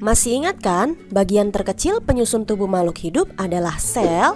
Masih ingat kan, bagian terkecil penyusun tubuh makhluk hidup adalah sel?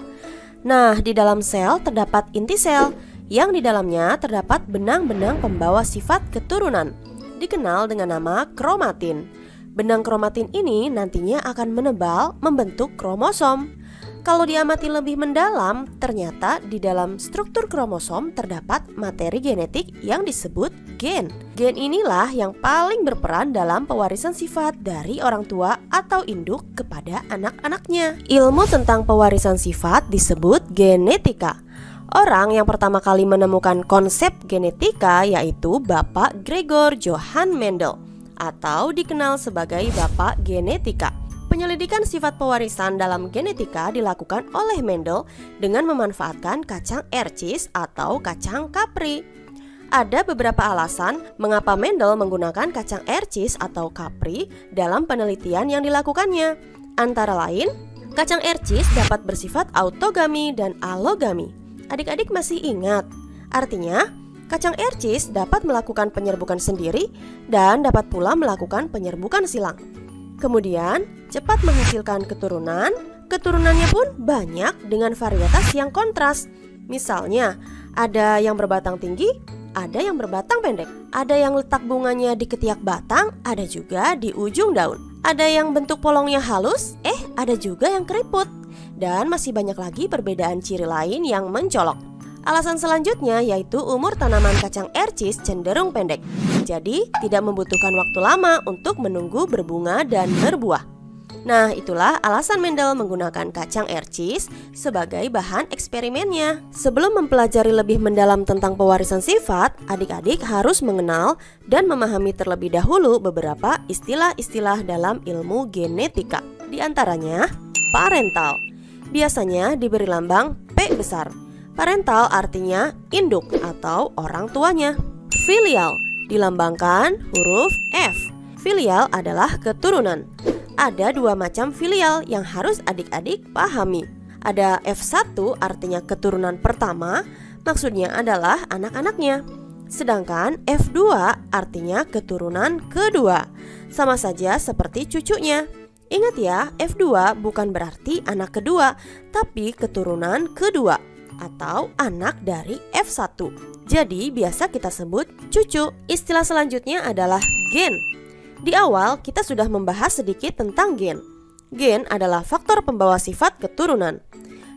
Nah, di dalam sel terdapat inti sel, yang di dalamnya terdapat benang-benang pembawa sifat keturunan, dikenal dengan nama kromatin. Benang kromatin ini nantinya akan menebal membentuk kromosom. Kalau diamati lebih mendalam, ternyata di dalam struktur kromosom terdapat materi genetik yang disebut gen. Gen inilah yang paling berperan dalam pewarisan sifat dari orang tua atau induk kepada anak-anaknya. Ilmu tentang pewarisan sifat disebut genetika. Orang yang pertama kali menemukan konsep genetika yaitu Bapak Gregor Johann Mendel, atau dikenal sebagai Bapak Genetika. Penyelidikan sifat pewarisan dalam genetika dilakukan oleh Mendel dengan memanfaatkan kacang ercis atau kacang kapri. Ada beberapa alasan mengapa Mendel menggunakan kacang ercis atau kapri dalam penelitian yang dilakukannya. Antara lain, kacang ercis dapat bersifat autogami dan alogami. Adik-adik masih ingat? Artinya, kacang ercis dapat melakukan penyerbukan sendiri dan dapat pula melakukan penyerbukan silang. Kemudian, cepat menghasilkan keturunan. Keturunannya pun banyak dengan varietas yang kontras. Misalnya, ada yang berbatang tinggi, ada yang berbatang pendek. Ada yang letak bunganya di ketiak batang, ada juga di ujung daun. Ada yang bentuk polongnya halus, ada juga yang keriput. Dan masih banyak lagi perbedaan ciri lain yang mencolok. Alasan selanjutnya yaitu umur tanaman kacang ercis cenderung pendek. Jadi tidak membutuhkan waktu lama untuk menunggu berbunga dan berbuah. Nah, itulah alasan Mendel menggunakan kacang ercis sebagai bahan eksperimennya. Sebelum mempelajari lebih mendalam tentang pewarisan sifat, adik-adik harus mengenal dan memahami terlebih dahulu beberapa istilah-istilah dalam ilmu genetika. Di antaranya, parental. Biasanya diberi lambang P besar. Parental artinya induk atau orang tuanya. Filial dilambangkan huruf F. Filial adalah keturunan. Ada dua macam filial yang harus adik-adik pahami. Ada F1 artinya keturunan pertama, maksudnya adalah anak-anaknya. Sedangkan F2 artinya keturunan kedua, sama saja seperti cucunya. Ingat ya, F2 bukan berarti anak kedua, tapi keturunan kedua atau anak dari F1. Jadi biasa kita sebut cucu. Istilah selanjutnya adalah gen. Di awal kita sudah membahas sedikit tentang gen. Gen adalah faktor pembawa sifat keturunan.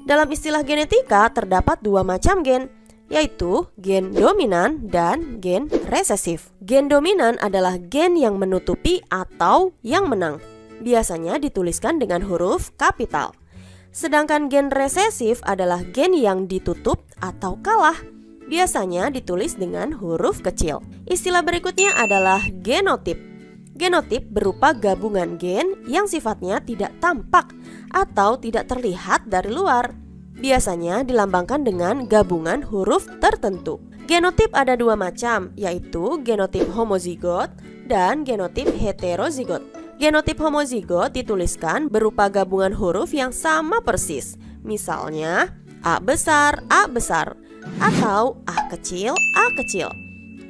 Dalam istilah genetika terdapat dua macam gen, yaitu gen dominan dan gen resesif. Gen dominan adalah gen yang menutupi atau yang menang. Biasanya dituliskan dengan huruf kapital. Sedangkan gen resesif adalah gen yang ditutup atau kalah. Biasanya ditulis dengan huruf kecil. Istilah berikutnya adalah genotip. Genotip berupa gabungan gen yang sifatnya tidak tampak atau tidak terlihat dari luar. Biasanya dilambangkan dengan gabungan huruf tertentu. Genotip ada dua macam, yaitu genotip homozigot dan genotip heterozigot. Genotip homozigot dituliskan berupa gabungan huruf yang sama persis. Misalnya A besar, atau A kecil, A kecil.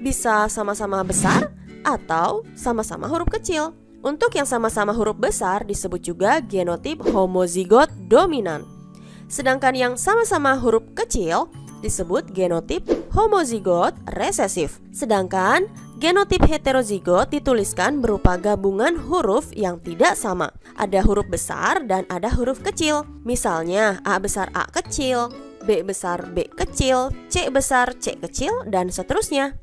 Bisa sama-sama besar atau sama-sama huruf kecil. Untuk yang sama-sama huruf besar disebut juga genotip homozigot dominan. Sedangkan yang sama-sama huruf kecil disebut genotip homozigot resesif. Sedangkan genotip heterozigot dituliskan berupa gabungan huruf yang tidak sama. Ada huruf besar dan ada huruf kecil. Misalnya A besar A kecil, B besar B kecil, C besar C kecil, dan seterusnya.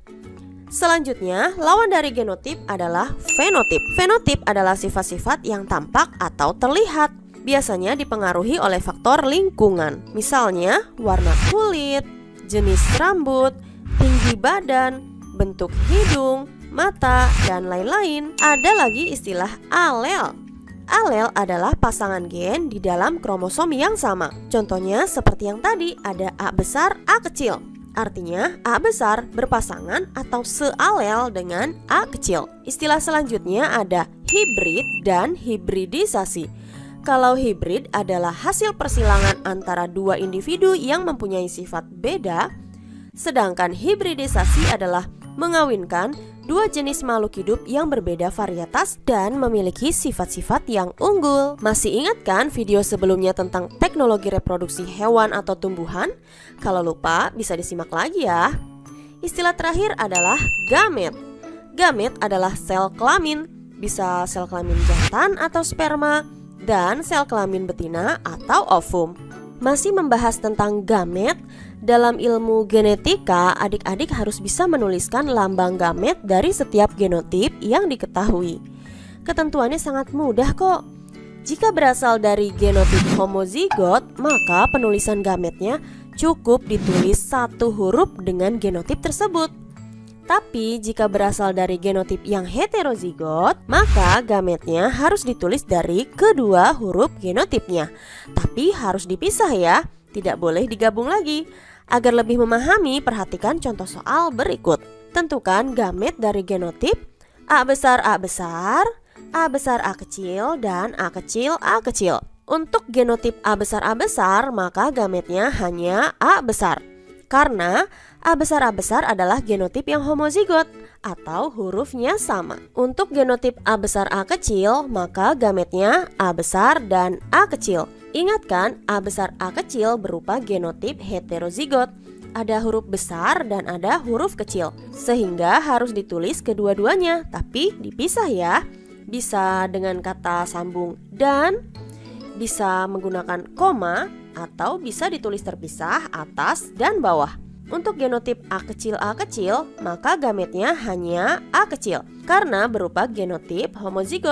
Selanjutnya, lawan dari genotip adalah fenotip. Fenotip adalah sifat-sifat yang tampak atau terlihat. Biasanya dipengaruhi oleh faktor lingkungan. Misalnya, warna kulit, jenis rambut, tinggi badan, bentuk hidung, mata, dan lain-lain. Ada lagi istilah alel. Alel adalah pasangan gen di dalam kromosom yang sama. Contohnya seperti yang tadi, ada A besar, A kecil. Artinya A besar berpasangan atau sealel dengan A kecil. Istilah selanjutnya ada hibrid dan hibridisasi. Kalau hibrid adalah hasil persilangan antara dua individu yang mempunyai sifat beda, sedangkan hibridisasi adalah mengawinkan dua jenis makhluk hidup yang berbeda varietas dan memiliki sifat-sifat yang unggul. Masih ingat kan video sebelumnya tentang teknologi reproduksi hewan atau tumbuhan? Kalau lupa bisa disimak lagi ya. Istilah terakhir adalah gamet. Gamet adalah sel kelamin, bisa sel kelamin jantan atau sperma, dan sel kelamin betina atau ovum. Masih membahas tentang gamet, dalam ilmu genetika adik-adik harus bisa menuliskan lambang gamet dari setiap genotip yang diketahui. Ketentuannya sangat mudah kok. Jika berasal dari genotip homozigot, maka penulisan gametnya cukup ditulis satu huruf dengan genotip tersebut. Tapi jika berasal dari genotip yang heterozigot, maka gametnya harus ditulis dari kedua huruf genotipnya. Tapi harus dipisah ya, tidak boleh digabung lagi. Agar lebih memahami, perhatikan contoh soal berikut. Tentukan gamet dari genotip A besar A besar, A besar A kecil, dan A kecil A kecil. Untuk genotip A besar, maka gametnya hanya A besar. Karena A besar adalah genotip yang homozigot atau hurufnya sama. Untuk genotip A besar A kecil, maka gametnya A besar dan A kecil. Ingat kan, A besar A kecil berupa genotip heterozigot. Ada huruf besar dan ada huruf kecil, sehingga harus ditulis kedua-duanya, tapi dipisah ya. Bisa dengan kata sambung dan, bisa menggunakan koma, atau bisa ditulis terpisah atas dan bawah. Untuk genotip A kecil, maka gametnya hanya A kecil karena berupa genotip homozigot.